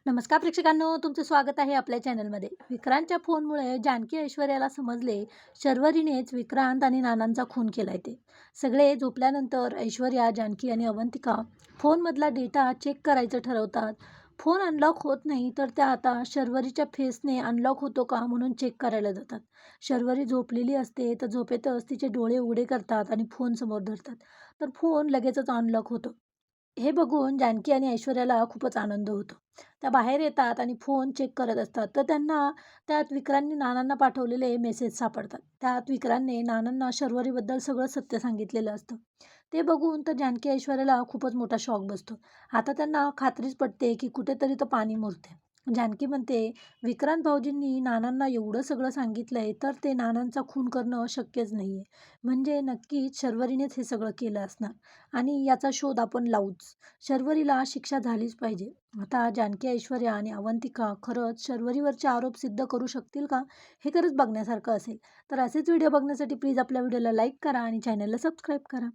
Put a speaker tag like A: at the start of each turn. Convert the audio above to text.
A: नमस्कार प्रेक्षकांनो, तुमचं स्वागत आहे आपल्या चॅनलमध्ये. विक्रांतच्या फोनमुळे जानकी ऐश्वर्याला समजले शर्वरीनेच विक्रांत आणि नानांचा खून केलाय ते. सगळे झोपल्यानंतर ऐश्वर्या, जानकी आणि अवंतिका फोनमधला डेटा चेक करायचं ठरवतात. फोन अनलॉक होत नाही तर त्या आता शर्वरीच्या फेसने अनलॉक होतो का म्हणून चेक करायला जातात. शर्वरी झोपलेली असते तर झोपेतच तिचे डोळे उघडे करतात आणि फोन समोर धरतात. तर फोन लगेचच अनलॉक होतो. हे बघून जानकी आणि ऐश्वर्याला खूपच आनंद होतो. त्या बाहेर येतात आणि फोन चेक करत असतात. तर त्यांना त्यात विक्रांतने नानांना पाठवलेले मेसेज सापडतात. त्यात विक्रांतने नानांना शर्वरीबद्दल सगळं सत्य सांगितलेलं असतं. ते बघून तर जानकी ऐश्वर्याला खूपच मोठा शॉक बसतो. आता त्यांना खात्रीच पटते की कुठेतरी तर पाणी मुरते. जानकी म्हणते, विक्रांत भाऊजींनी नानांना एवढं सगळं सांगितलंय तर ते नानांचा खून करणं शक्यच नाहीये. म्हणजे नक्कीच शर्वरीनेच हे सगळं केलं असणार आणि याचा शोध आपण लावूच. शर्वरीला शिक्षा झालीच पाहिजे. आता जानकी, ऐश्वर्या आणि अवंतिका खरंच शर्वरीवरचे आरोप सिद्ध करू शकतील का? हे खरंच बघण्यासारखं असेल. तर असेच व्हिडिओ बघण्यासाठी प्लीज आपल्या व्हिडिओला लाईक करा आणि चॅनलला सबस्क्राईब करा.